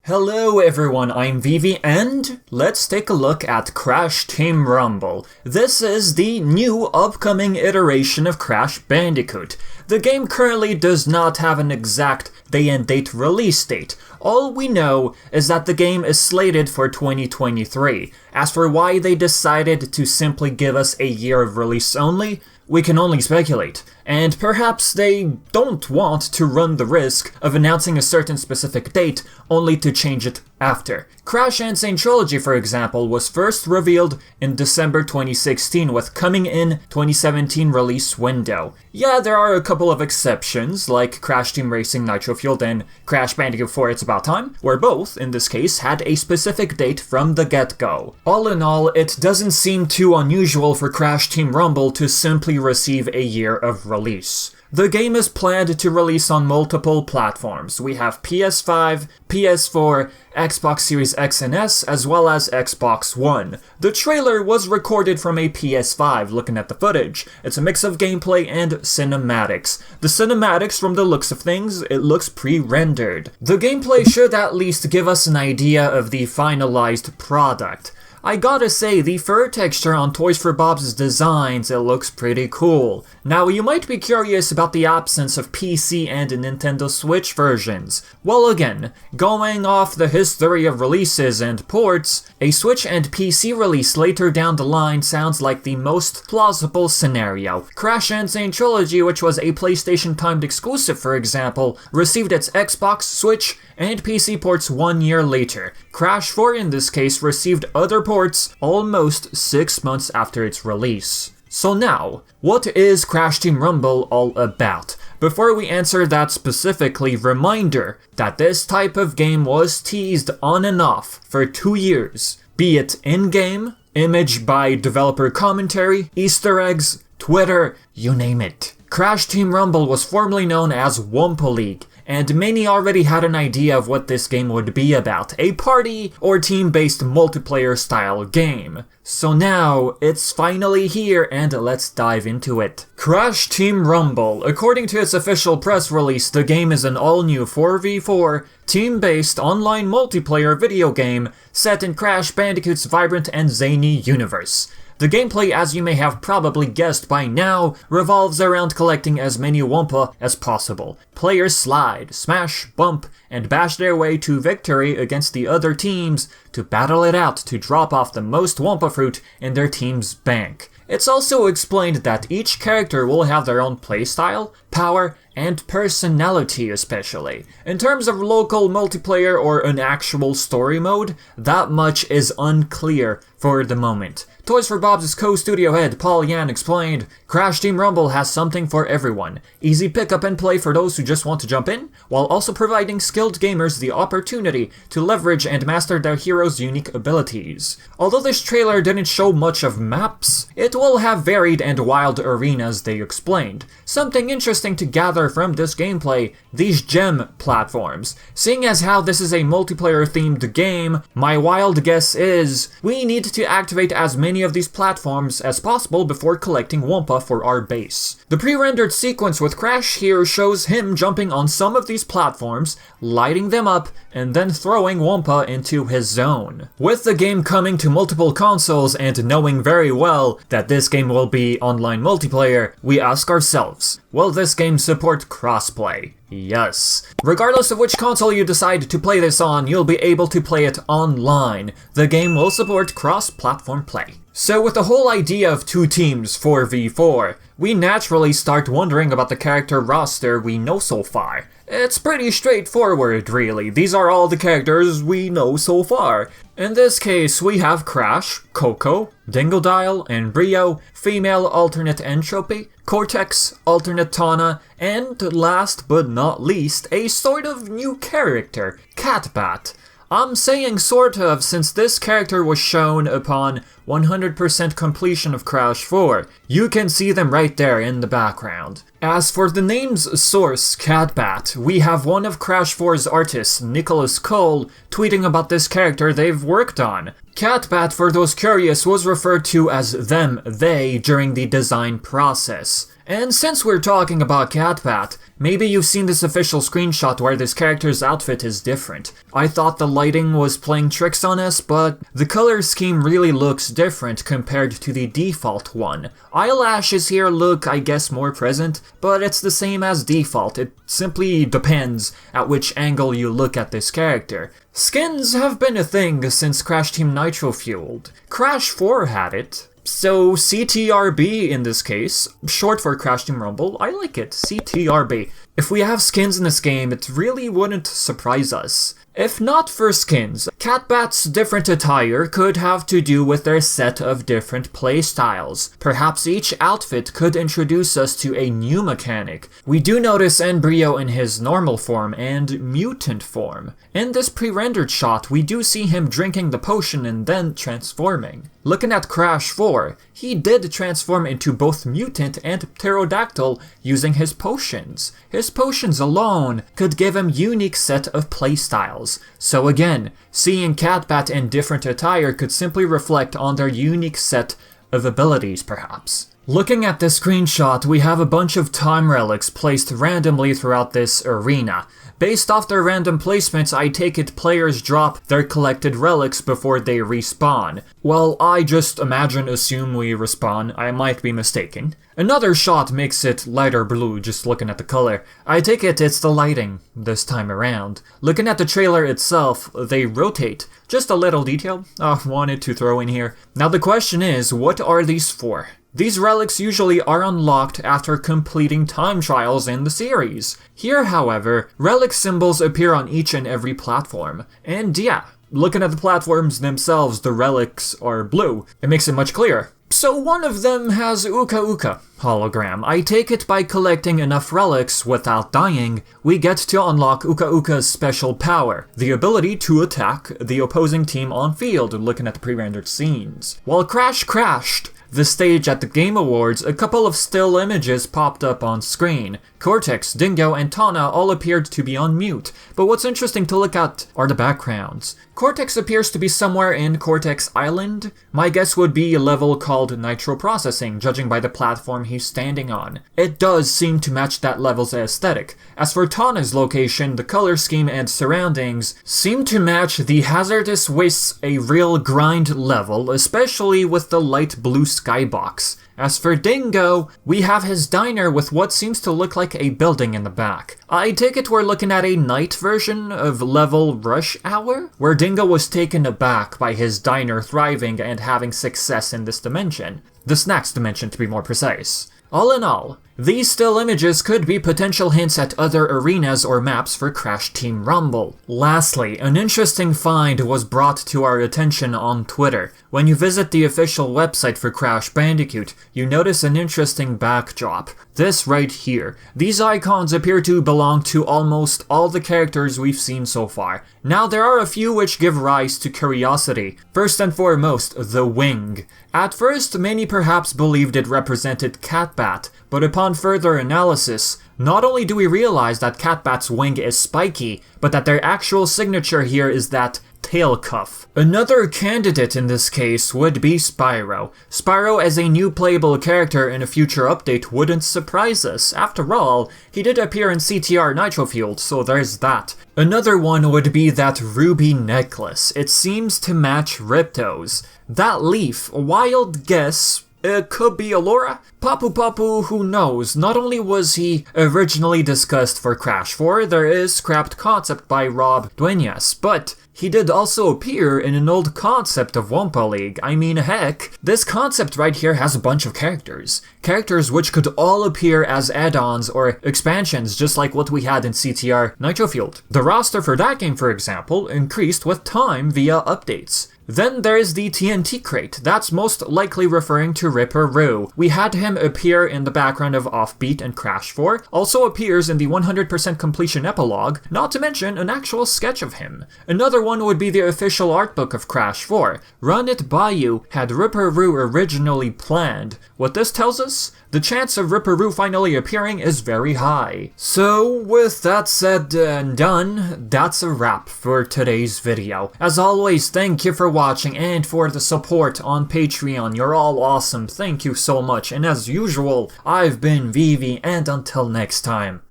Hello everyone, I'm Vivi and let's take a look at Crash Team Rumble. This is the new upcoming iteration of Crash Bandicoot. The game currently does not have an exact day and date release date. All we know is that the game is slated for 2023. As for why they decided to simply give us a year of release only, we can only speculate. And perhaps they don't want to run the risk of announcing a certain specific date only to change it after. Crash Insane Trilogy, for example, was first revealed in December 2016 with coming in 2017 release window. Yeah, there are a couple of exceptions, like Crash Team Racing Nitro-Fueled and Crash Bandicoot 4 It's About Time, where both, in this case, had a specific date from the get-go. All in all, it doesn't seem too unusual for Crash Team Rumble to simply receive a year of release. The game is planned to release on multiple platforms. We have PS5, PS4, Xbox Series X and S, as well as Xbox One. The trailer was recorded from a PS5, looking at the footage. It's a mix of gameplay and cinematics. The cinematics, from the looks of things, it looks pre-rendered. The gameplay should at least give us an idea of the finalized product. I gotta say, the fur texture on Toys for Bob's designs, it looks pretty cool. Now, you might be curious about the absence of PC and Nintendo Switch versions. Well, again, going off the history of releases and ports, a Switch and PC release later down the line sounds like the most plausible scenario. Crash Insane Trilogy, which was a PlayStation-timed exclusive, for example, received its Xbox, Switch, and PC ports 1 year later. Crash 4, in this case, received other ports almost 6 months after its release. So now, what is Crash Team Rumble all about? Before we answer that specifically, reminder that this type of game was teased on and off for 2 years, be it in-game, image by developer commentary, Easter eggs, Twitter, you name it. Crash Team Rumble was formerly known as Wumpa League, and many already had an idea of what this game would be about, a party or team-based multiplayer style game. So now, it's finally here and let's dive into it. Crash Team Rumble. According to its official press release, the game is an all-new 4v4, team-based online multiplayer video game set in Crash Bandicoot's vibrant and zany universe. The gameplay, as you may have probably guessed by now, revolves around collecting as many Wumpa as possible. Players slide, smash, bump, and bash their way to victory against the other teams to battle it out to drop off the most Wumpa fruit in their team's bank. It's also explained that each character will have their own playstyle, power, and personality especially. In terms of local multiplayer or an actual story mode, that much is unclear for the moment. Toys for Bob's co-studio head Paul Yan explained, Crash Team Rumble has something for everyone. Easy pick up and play for those who just want to jump in, while also providing skilled gamers the opportunity to leverage and master their heroes' unique abilities. Although this trailer didn't show much of maps, it will have varied and wild arenas, they explained. Something interesting to gather from this gameplay, these gem platforms. Seeing as how this is a multiplayer-themed game, my wild guess is we need to activate as many of these platforms as possible before collecting Wumpa for our base. The pre-rendered sequence with Crash here shows him jumping on some of these platforms, lighting them up, and then throwing Wumpa into his zone. With the game coming to multiple consoles and knowing very well that this game will be online multiplayer, we ask ourselves, will this game support crossplay? Yes. Regardless of which console you decide to play this on, you'll be able to play it online. The game will support cross-platform play. So with the whole idea of 2 teams 4v4, we naturally start wondering about the character roster we know so far. It's pretty straightforward, really. These are all the characters we know so far. In this case, we have Crash, Coco, Dingodile, and Brio, female alternate Entropy, Cortex, alternate Tawna, and last but not least, a sort of new character, CatBat. I'm saying sort of since this character was shown upon 100% completion of Crash 4. You can see them right there in the background. As for the name's source, CatBat, we have one of Crash 4's artists, Nicholas Cole, tweeting about this character they've worked on. CatBat, for those curious, was referred to as them, they, during the design process. And since we're talking about CatBat, maybe you've seen this official screenshot where this character's outfit is different. I thought the lighting was playing tricks on us, but the color scheme really looks different compared to the default one. Eyelashes here look, I guess, more present, but it's the same as default. It simply depends at which angle you look at this character. Skins have been a thing since Crash Team Nitro-Fueled. Crash 4 had it. So CTRB in this case, short for Crash Team Rumble, I like it, CTRB. If we have skins in this game, it really wouldn't surprise us. If not for skins, CatBat's different attire could have to do with their set of different playstyles. Perhaps each outfit could introduce us to a new mechanic. We do notice Embryo in his normal form and mutant form. In this pre-rendered shot, we do see him drinking the potion and then transforming. Looking at Crash 4, he did transform into both mutant and pterodactyl using his potions. His potions alone could give him unique set of playstyles. So again, seeing CatBat in different attire could simply reflect on their unique set of abilities perhaps. Looking at this screenshot, we have a bunch of time relics placed randomly throughout this arena. Based off their random placements, I take it players drop their collected relics before they respawn. Well, I just assume we respawn, I might be mistaken. Another shot makes it lighter blue just looking at the color. I take it it's the lighting this time around. Looking at the trailer itself, they rotate. Just a little detail I wanted to throw in here. Now the question is, what are these for? These relics usually are unlocked after completing time trials in the series. Here, however, relic symbols appear on each and every platform. And yeah, looking at the platforms themselves, the relics are blue. It makes it much clearer. So one of them has Uka Uka hologram. I take it by collecting enough relics without dying, we get to unlock Uka Uka's special power, the ability to attack the opposing team on field, looking at the pre-rendered scenes. While Crash crashed the stage at the Game Awards, a couple of still images popped up on screen. Cortex, Dingo, and Tana all appeared to be on mute, but what's interesting to look at are the backgrounds. Cortex appears to be somewhere in Cortex Island. My guess would be a level called Nitro Processing, judging by the platform he's standing on. It does seem to match that level's aesthetic. As for Tana's location, the color scheme and surroundings seem to match the Hazardous Wastes A Real Grind level, especially with the light blue skybox. As for Dingo, we have his diner with what seems to look like a building in the back. I take it we're looking at a night version of level Rush Hour, where Dingo was taken aback by his diner thriving and having success in this dimension. The snacks dimension to be more precise. All in all, these still images could be potential hints at other arenas or maps for Crash Team Rumble. Lastly, an interesting find was brought to our attention on Twitter. When you visit the official website for Crash Bandicoot, you notice an interesting backdrop. This right here. These icons appear to belong to almost all the characters we've seen so far. Now there are a few which give rise to curiosity. First and foremost, the wing. At first, many perhaps believed it represented CatBat, but upon further analysis, not only do we realize that CatBat's wing is spiky, but that their actual signature here is that tail cuff. Another candidate in this case would be Spyro. Spyro as a new playable character in a future update wouldn't surprise us. After all, he did appear in CTR Nitro-Fueled, so there's that. Another one would be that ruby necklace. It seems to match Ripto's. That leaf, a wild guess. It could be Allura? Papu Papu, who knows? Not only was he originally discussed for Crash 4, there is scrapped concept by Rob Duenas, but he did also appear in an old concept of Wumpa League. I mean, heck, this concept right here has a bunch of characters. Characters which could all appear as add-ons or expansions, just like what we had in CTR Nitro-Fueled. The roster for that game, for example, increased with time via updates. Then there's the TNT crate. That's most likely referring to Ripper Roo. We had him appear in the background of Offbeat and Crash 4, also appears in the 100% completion epilogue, not to mention an actual sketch of him. Another one would be the official artbook of Crash 4. Run It By You had Ripperoo originally planned. What this tells us? The chance of Ripperoo finally appearing is very high. So, with that said and done, that's a wrap for today's video. As always, thank you for watching and for the support on Patreon. You're all awesome. Thank you so much. And as usual, I've been Vivi, and until next time.